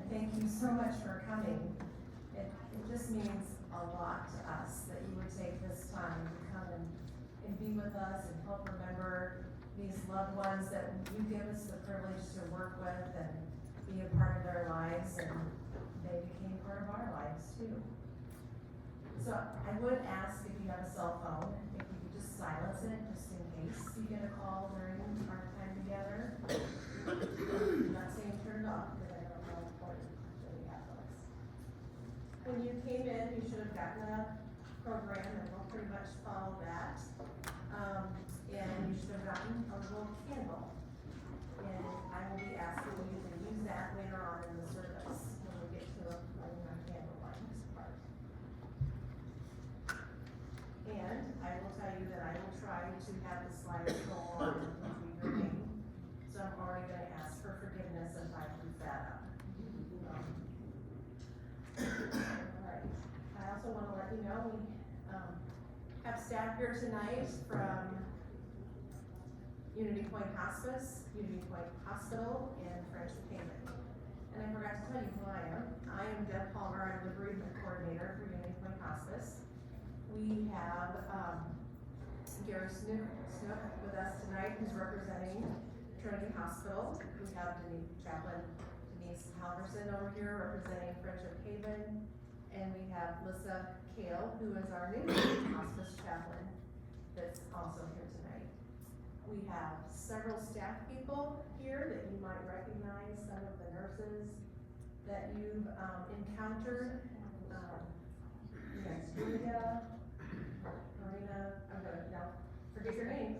thank you so much for coming. It just means a lot to us that you would take this time to come and be with us and help remember these loved ones that you give us the privilege to work with and be a part of their lives, and they became part of our lives too. So I would ask if you have a cell phone, if you could just silence it just in case you get a call during our time together. I'm not saying turn it off because I don't know how important we have those. When you came in, you should have gotten a program and we'll pretty much follow that. And you should have gotten a little candle. And I will be asking you to use that later on in the service when we get to lighting our candle lighting part. And I will tell you that I will try to have the slides go on and read your name. So I'm already going to ask for forgiveness if I keep that up. Alright. I also want to let you know we have staff here tonight from UnityPoint Hospice, UnityPoint Hospital, and Friendship Haven. And I forgot to tell you who I am. I am Deb Palmer. I'm the bereavement coordinator for UnityPoint Hospice. We have Gary Snook with us tonight, who's representing Trinity Hospital. We have Chaplain Denise Halverson over here representing Friendship Haven. And we have Lissa Kale, who is our new hospice chaplain, that's also here tonight. We have several staff people here that you might recognize, some of the nurses that you've encountered. We have Julia, Marina, I'm gonna now forget your name.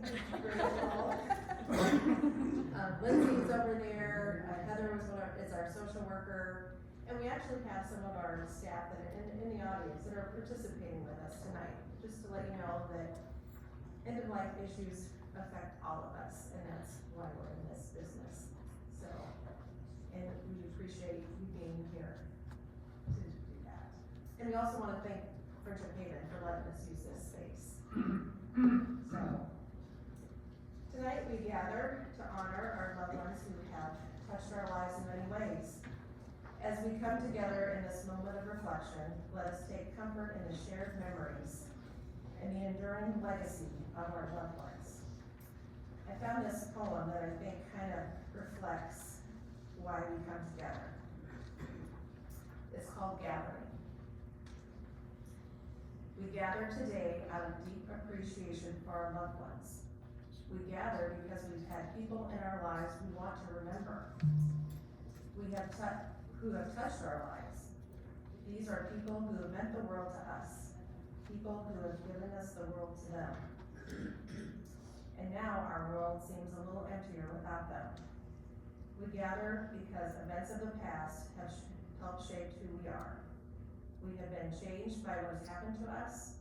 Lindsay's over there, Heather is our social worker. And we actually have some of our staff that are in the audience that are participating with us tonight, just to let you know that end-of-life issues affect all of us, and that's why we're in this business. So, and we appreciate you being here to do that. And we also want to thank Friendship Haven for letting us use this space. So, tonight we gather to honor our loved ones who have touched our lives in many ways. As we come together in this moment of reflection, let us take comfort in the shared memories and the enduring legacy of our loved ones. I found this poem that I think kind of reflects why we come together. It's called Gathering. We gather today out of deep appreciation for our loved ones. We gather because we've had people in our lives we want to remember. Who have touched our lives. These are people who have meant the world to us, people who have given us the world to them. And now our world seems a little emptier without them. We gather because events of the past have helped shape who we are. We have been changed by what has happened to us,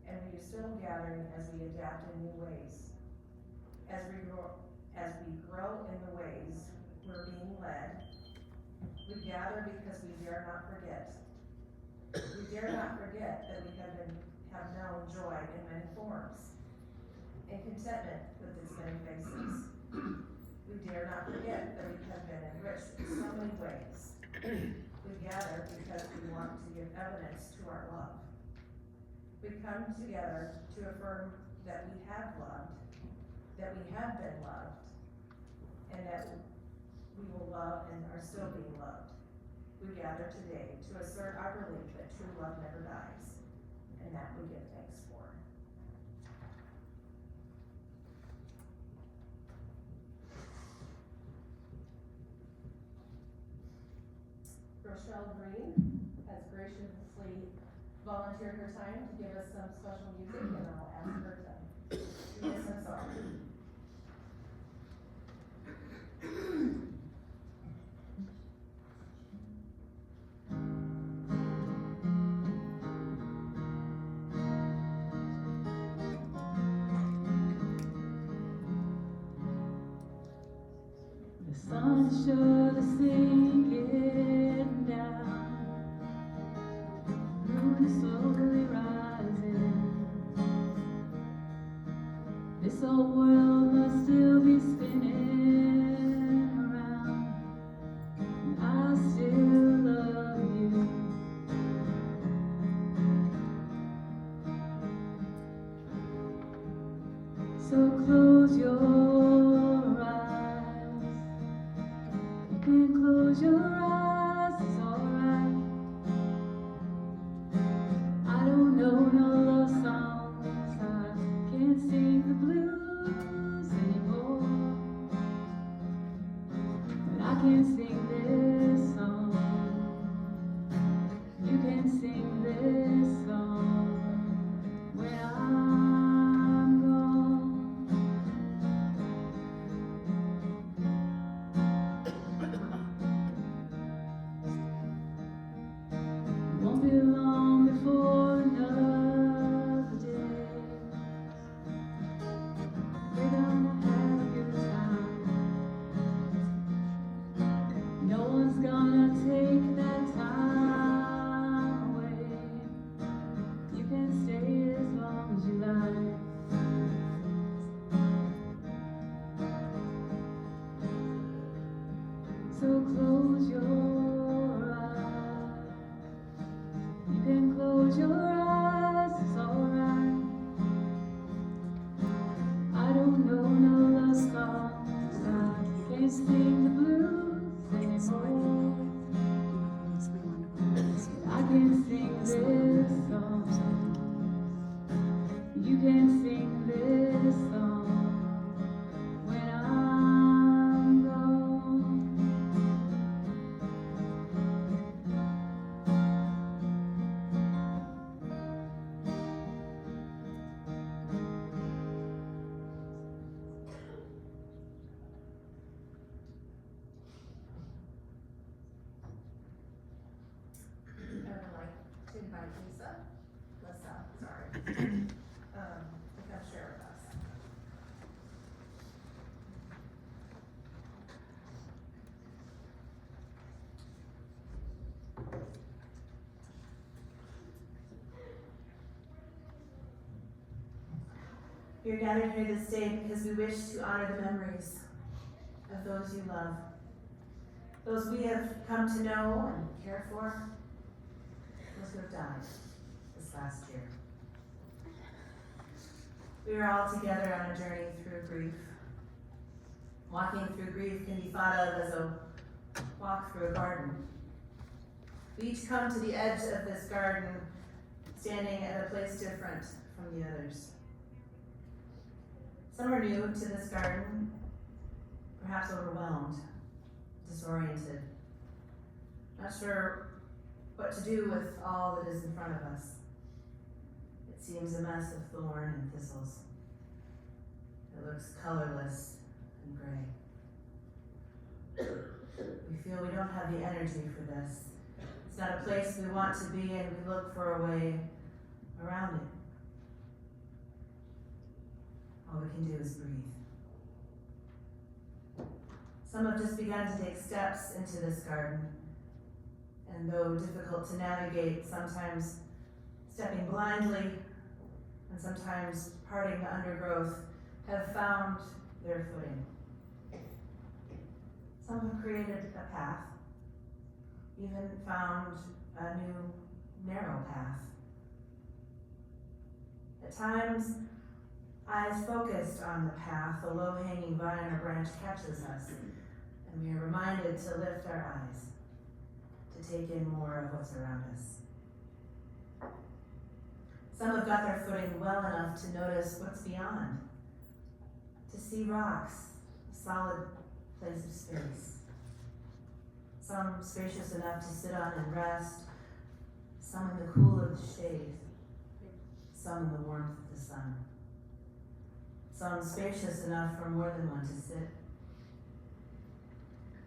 and we are still gathering as we adapt in new ways. As we grow in the ways we're being led, we gather because we dare not forget. We dare not forget that we have known joy in many forms, and contentment with its many faces. We dare not forget that we have been enriched in so many ways. We gather because we want to give evidence to our love. We come together to affirm that we have loved, that we have been loved, and that we will love and are still being loved. We gather today to assert our belief that true love never dies, and that we give thanks for. Rochelle Green has graciously volunteered her time to give us some special music, and I'll ask her to read us a song. The sun is surely sinking down, moon is slowly rising. This old world must still be spinning around, and I still can close your eyes, it's alright. I don't know no love songs, I can't sing the blues anymore, but I can sing this song. You can sing this song when I'm gone. Won't be long before another day. We're gonna have a good time. No one's gonna take that time away. You can stay as long as you like. So close your eyes. You can close your eyes, it's alright. I don't know no love songs, I can't sing the blues anymore. I can sing this song. You can sing this song when I'm gone. I would like to invite Lisa, sorry, to come share with us. We are gathered here this day because we wish to honor the memories of those you love, those we have come to know and care for, those who have died this last year. We are all together on a journey through grief. Walking through grief can be thought of as a walk through a garden. We each come to the edge of this garden, standing at a place different from the others. Some are new to this garden, perhaps overwhelmed, disoriented, not sure what to do with all that is in front of us. It seems a mess of thorn and thistles. It looks colorless and gray. We feel we don't have the energy for this. It's not a place we want to be, and we look for a way around it. All we can do is breathe. Some have just begun to take steps into this garden, and though difficult to navigate, sometimes stepping blindly and sometimes parting the undergrowth, have found their footing. Some have created a path, even found a new narrow path. At times, eyes focused on the path, a low-hanging vine or branch catches us, and we are reminded to lift our eyes, to take in more of what's around us. Some have got their footing well enough to notice what's beyond, to see rocks, a solid place of space. Some spacious enough to sit on and rest, some in the cool of the shade, some in the warmth of the sun. Some spacious enough for more than one to sit.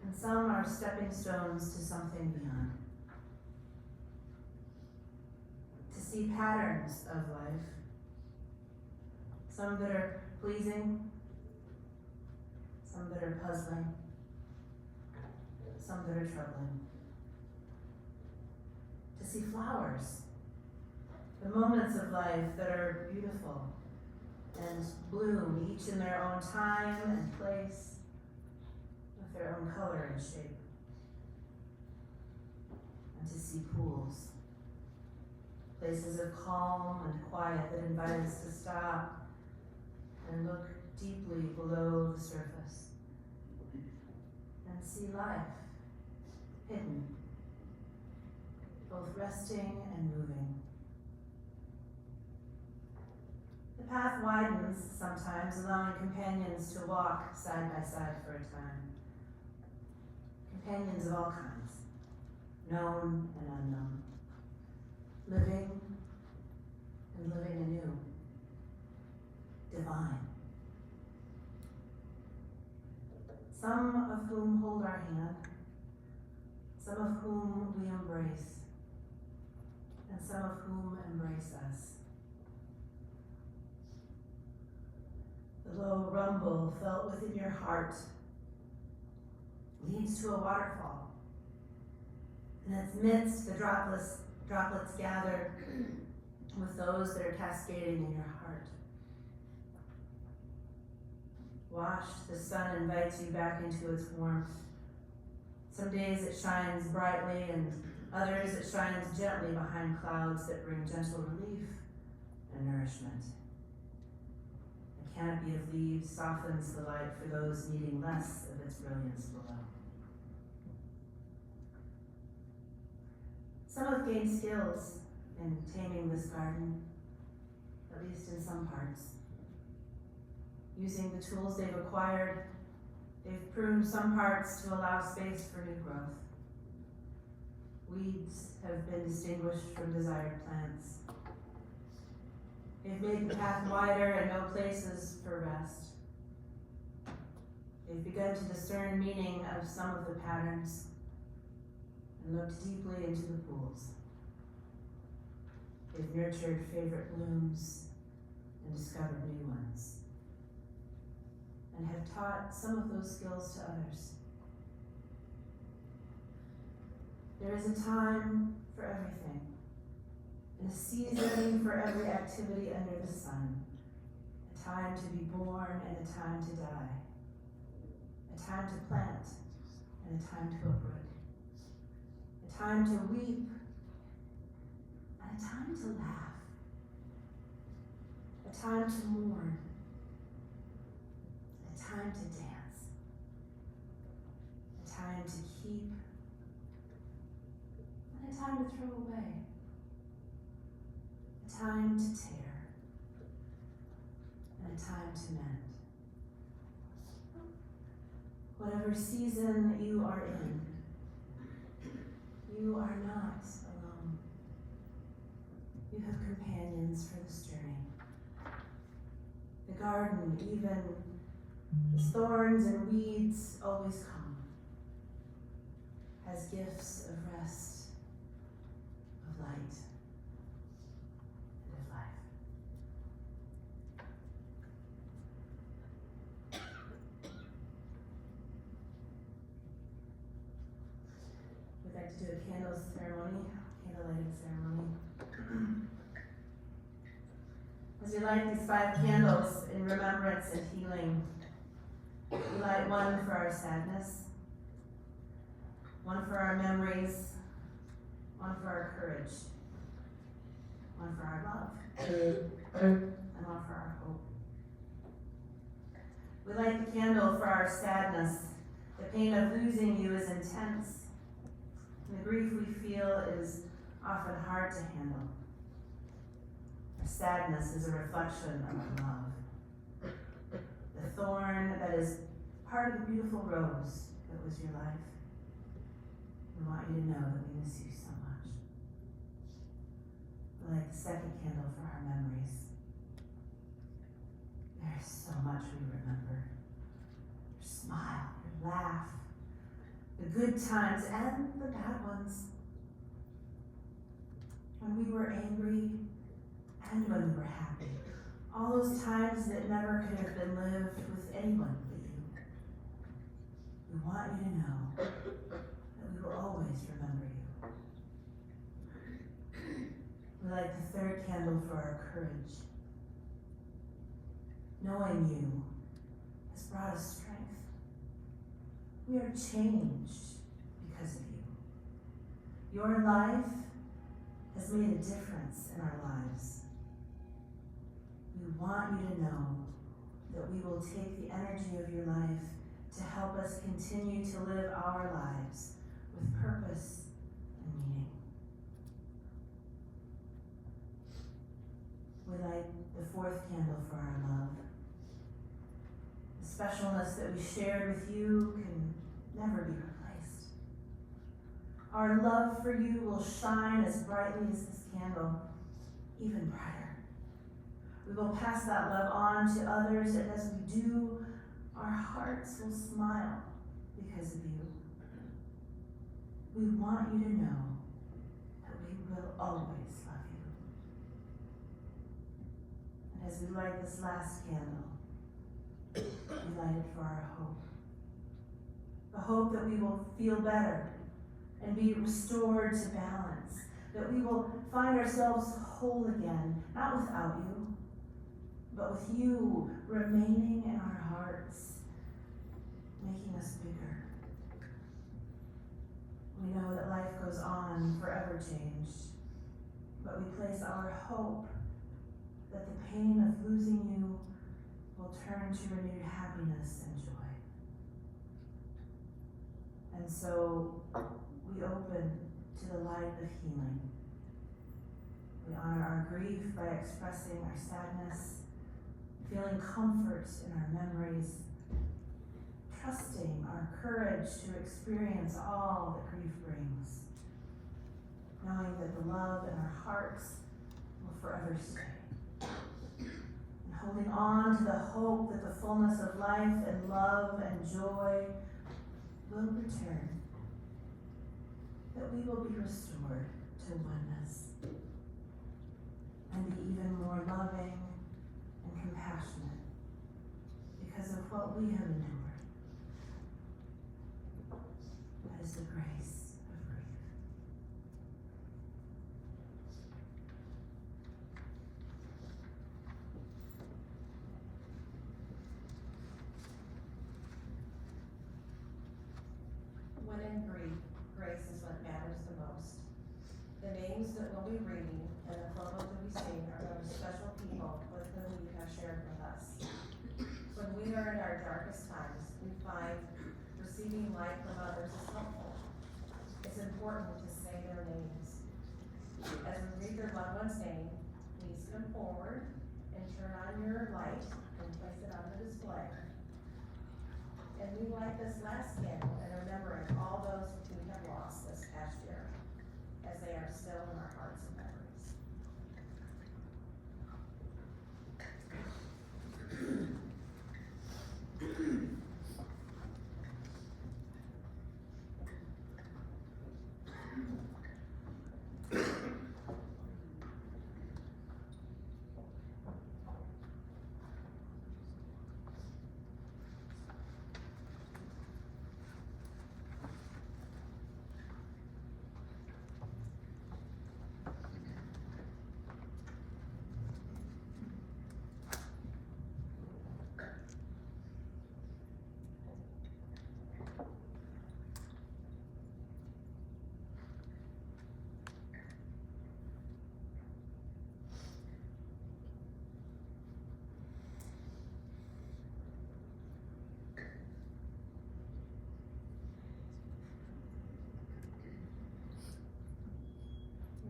And some are stepping stones to something beyond. To see patterns of life. Some that are pleasing, some that are puzzling, some that are troubling. To see flowers, the moments of life that are beautiful and bloom, each in their own time and place, with their own color and shape. And to see pools, places of calm and quiet that invite us to stop and look deeply below the surface and see life hidden, both resting and moving. The path widens sometimes, allowing companions to walk side by side for a time. Companions of all kinds, known and unknown, living and living anew, divine. Some of whom hold our hand, some of whom we embrace, and some of whom embrace us. The low rumble felt within your heart leads to a waterfall. In its midst, the droplets gather with those that are cascading in your heart. Washed, the sun invites you back into its warmth. Some days it shines brightly, and others it shines gently behind clouds that bring gentle relief and nourishment. A canopy of leaves softens the light for those needing less of its brilliance below. Some have gained skills in taming this garden, at least in some parts. Using the tools they've acquired, they've pruned some parts to allow space for new growth. Weeds have been distinguished from desired plants. They've made the path wider and no places for rest. They've begun to discern meaning of some of the patterns and looked deeply into the pools. They've nurtured favorite blooms and discovered new ones, and have taught some of those skills to others. There is a time for everything, and a season for every activity under the sun. A time to be born and a time to die. A time to plant and a time to uproot. A time to weep and a time to laugh. A time to mourn. A time to dance. A time to keep and a time to throw away. A time to tear and a time to mend. Whatever season you are in, you are not alone. You have companions for this journey. The garden, even as thorns and weeds always come, has gifts of rest, of light, and of life. We'd like to do a candle ceremony, candle lighting ceremony. As we light these 5 candles in remembrance and healing, we light one for our sadness, one for our memories, one for our courage, one for our love, and one for our hope. We light the candle for our sadness. The pain of losing you is intense. And the grief we feel is often hard to handle. Our sadness is a reflection of our love. The thorn that is part of the beautiful rose that was your life. We want you to know that we miss you so much. We light the second candle for our memories. There is so much we remember. Your smile, your laugh, the good times and the bad ones. When we were angry and when we were happy. All those times that never could have been lived with anyone but you. We want you to know that we will always remember you. We light the third candle for our courage. Knowing you has brought us strength. We are changed because of you. Your life has made a difference in our lives. We want you to know that we will take the energy of your life to help us continue to live our lives with purpose that we shared with you can never be replaced. Our love for you will shine as brightly as this candle, even brighter. We will pass that love on to others, and as we do, our hearts will smile because of you. We want you to know that we will always love you. And as we light this last candle, we light it for our hope. The hope that we will feel better and be restored to balance, that we will find ourselves whole again, not without you, but with you remaining in our hearts, making us bigger. We know that life goes on, forever changed, but we place our hope that the pain of losing you will turn to renewed happiness and joy. And so we open to the light of healing. We honor our grief by expressing our sadness, feeling comfort in our memories, trusting our courage to experience all that grief brings, knowing that the love in our hearts will forever stay, and holding on to the hope that the fullness of life and love and joy will return, that we will be restored to oneness and be even more loving and compassionate because of what we have endured. That is the grace of grief. When in grief, grace is what matters the most. The names that we'll be reading and the photos that we see are those special people with whom you have shared with us. When we are in our darkest times, we find receiving light from others is helpful. It's important to say their names. As we read your loved one's name, please come forward and turn on your light and place it on the display. And we light this last candle and remembering all those who we have lost this past year, as they are still in our hearts and memories.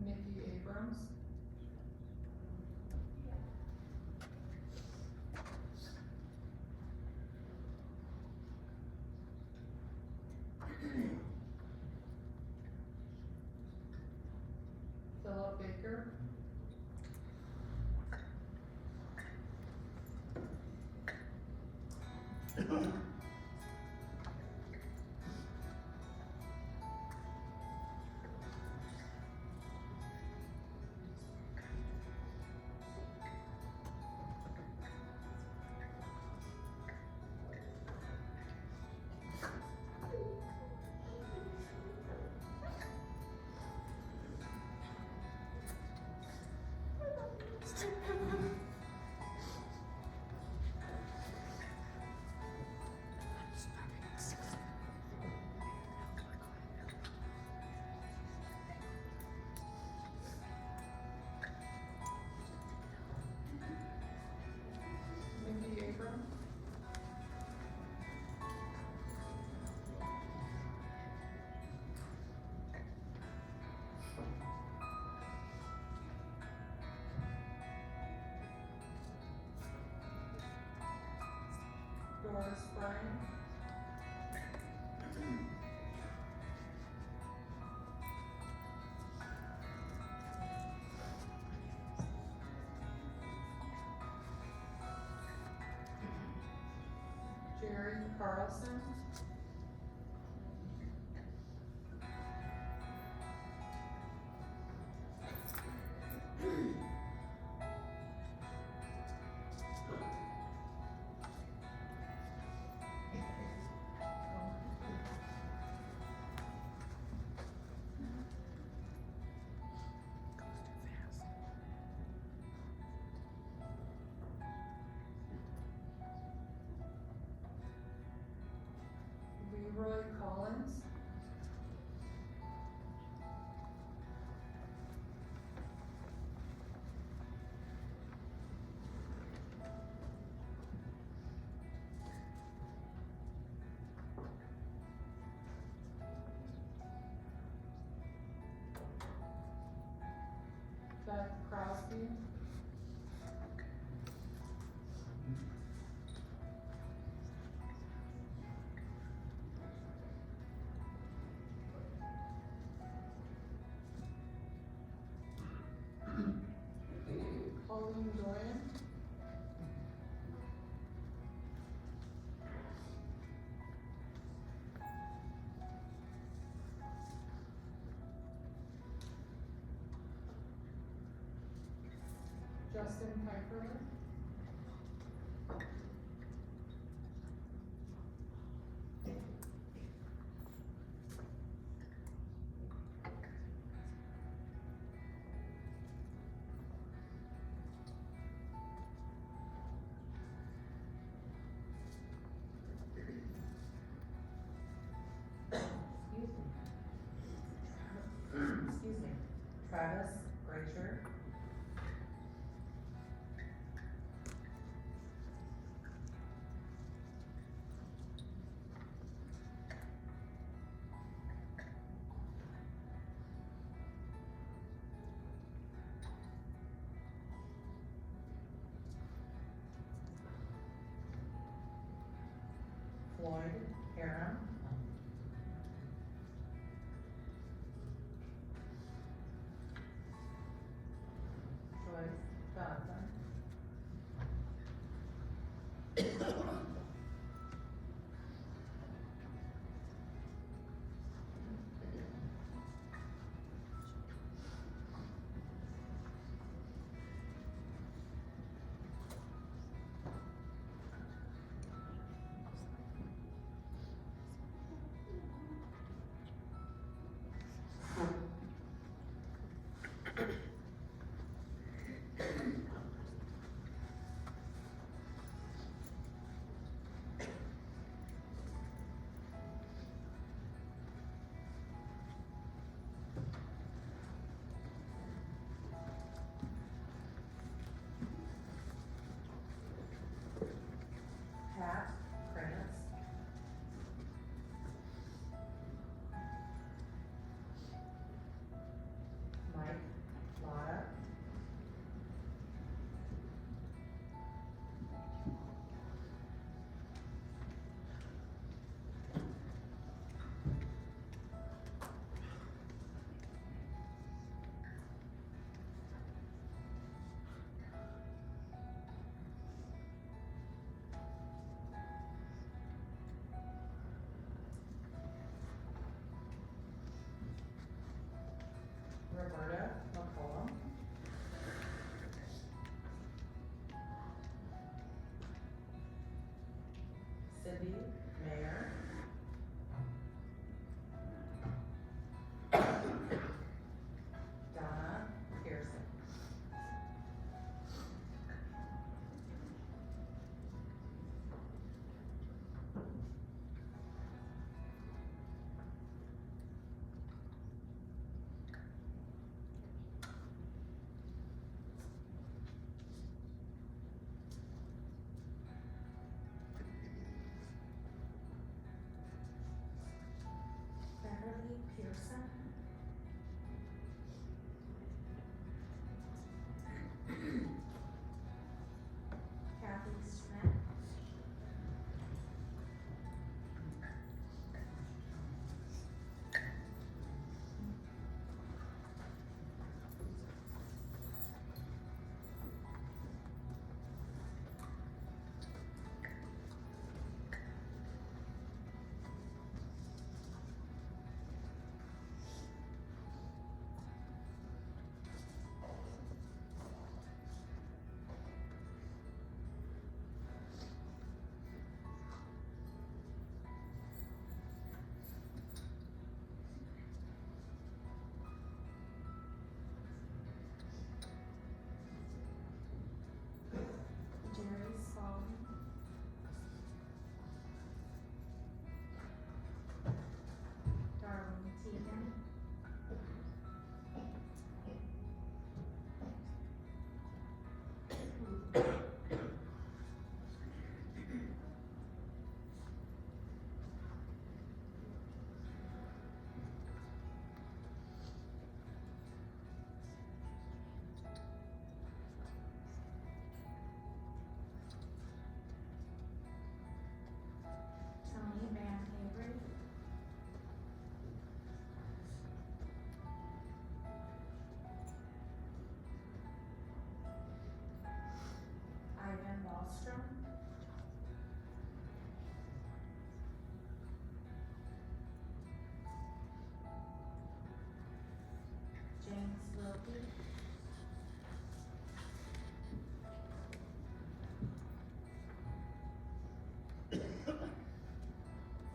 Mickey Abrams. Philip Baker. Horace Bryan. Jerry Carlson. Leroy Collins. Beth Crosby. Pauline Doyen. Justin Piper. Excuse me, Travis Gracher. Floyd Aram. Joyce Johnson. Pat Krantz. Mike Lotta. Roberta McCollum. Cindy Mayer. Donna Pearson.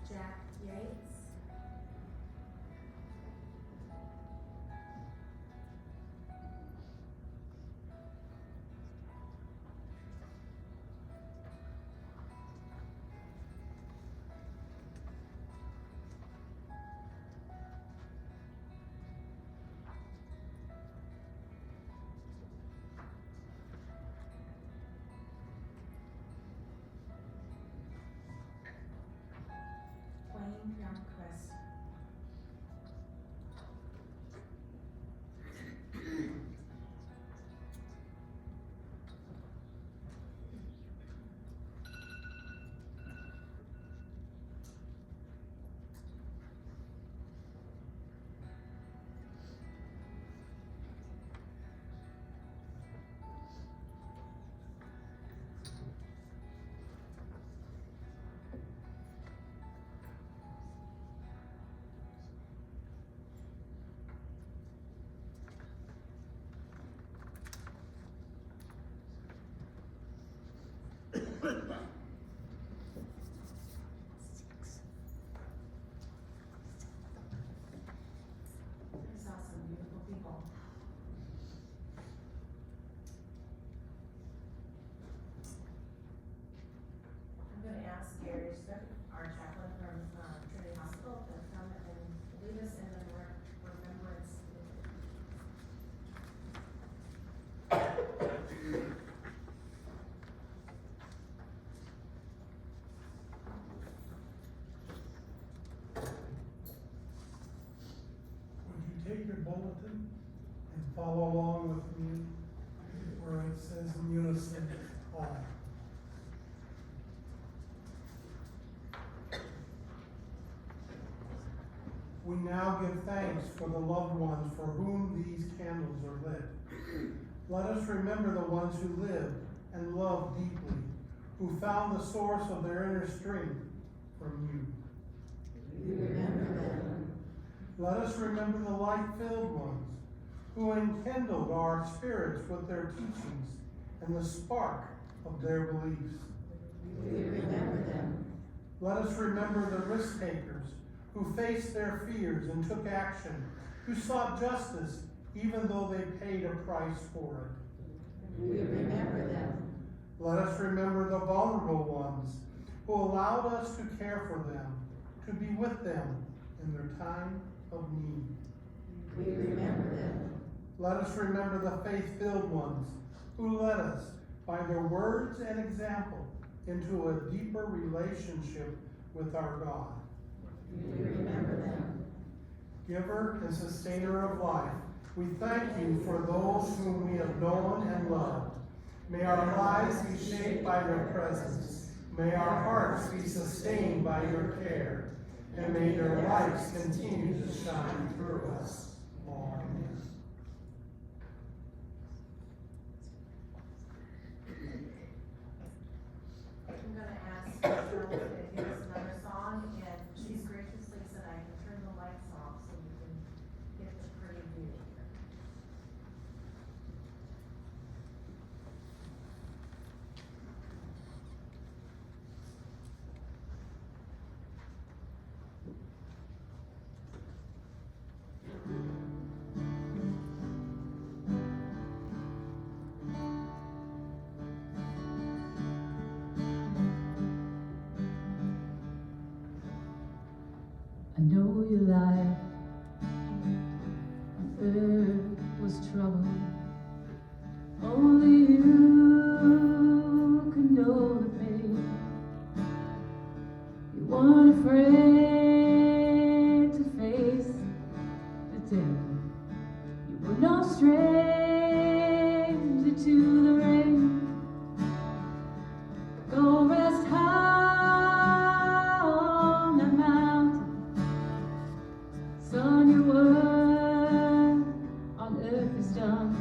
Jack Yates. Wayne Youngquist. I saw some beautiful people. I'm gonna ask Gary Smith, our chaplain from Trinity Hospital, to come and lead us in the remembrance. Would you take your bulletin and follow along with me where it says in unison, all. We now give thanks for the loved ones for whom these candles are lit. Let us remember the ones who lived and loved deeply, who found the source of their inner strength from you. We remember them. Let us remember the light-filled ones, who enkindled our spirits with their teachings and the spark of their beliefs. We remember them. Let us remember the risk-takers, who faced their fears and took action, who sought justice even though they paid a price for it. We remember them. Let us remember the vulnerable ones, who allowed us to care for them, to be with them in their time of need. We remember them. Let us remember the faith-filled ones, who led us by their words and example into a deeper relationship with our God. We remember them. Giver and sustainer of life, we thank you for those whom we have known and loved. May our lives be shaped by your presence. May our hearts be sustained by your care. And may your lights continue to shine through us. Amen. I'm gonna ask Shirley to give us another song, and she's graciously said I can turn the lights off so you can get the pretty view. I know your life on earth was trouble. Only you can know the pain. You weren't afraid to face the devil. You were no stranger to the rain. Go rest high on the mountain. Son, your work on earth is done.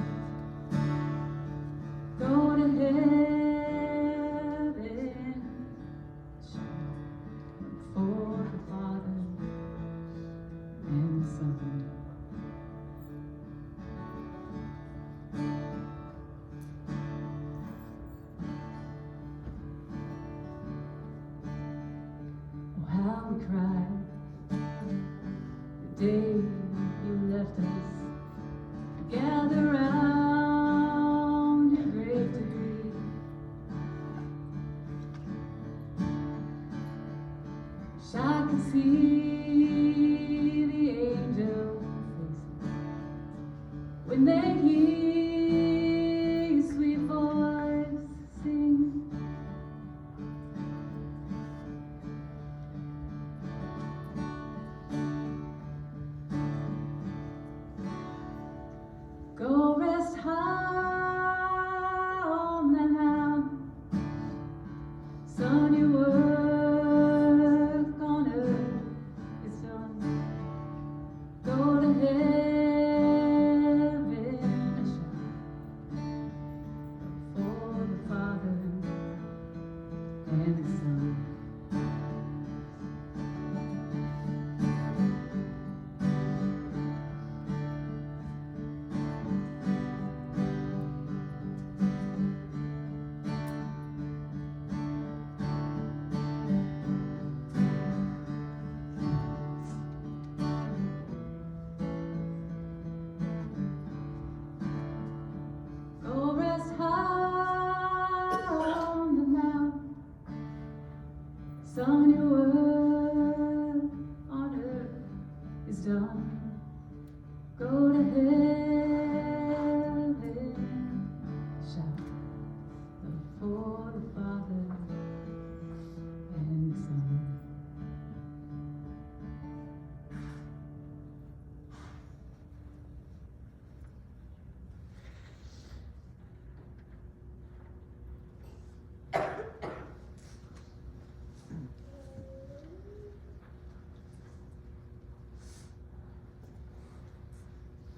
Go to heaven, for the Father and the Son. you left us. Gather round your grave to grieve. Wish I could see the angel faces when they hear your sweet voice sing. Go rest high on that mountain, son, your work on earth is done. Go to heaven and shine for the Father and the Son. Go rest high on the mountain, son, your work on earth is done. Go to heaven, shout for the Father and the Son.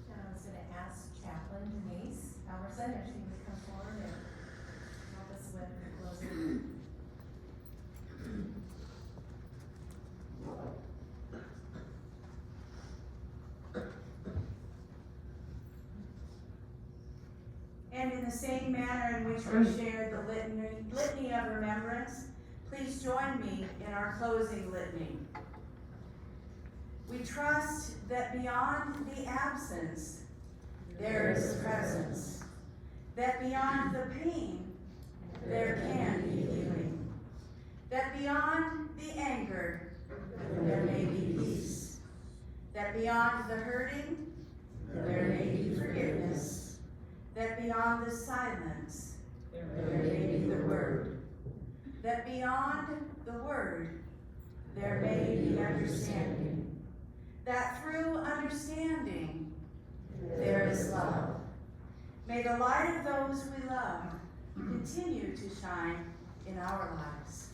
Now I was gonna ask Chaplain Denise Alverson if she would come forward and help us with the closing. And in the same manner in which we shared the litany of remembrance, please join me in our closing litany. We trust that beyond the absence, there is presence. That beyond the pain, there can be healing. That beyond the anger, there may be peace. That beyond the hurting, there may be forgiveness. That beyond the silence, there may be the word. That beyond the word, there may be understanding. That through understanding, there is love. May the light of those we love continue to shine in our lives.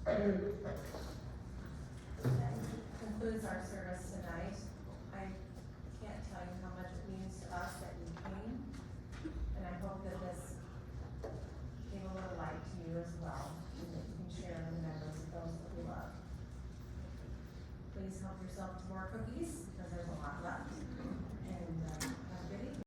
That concludes our service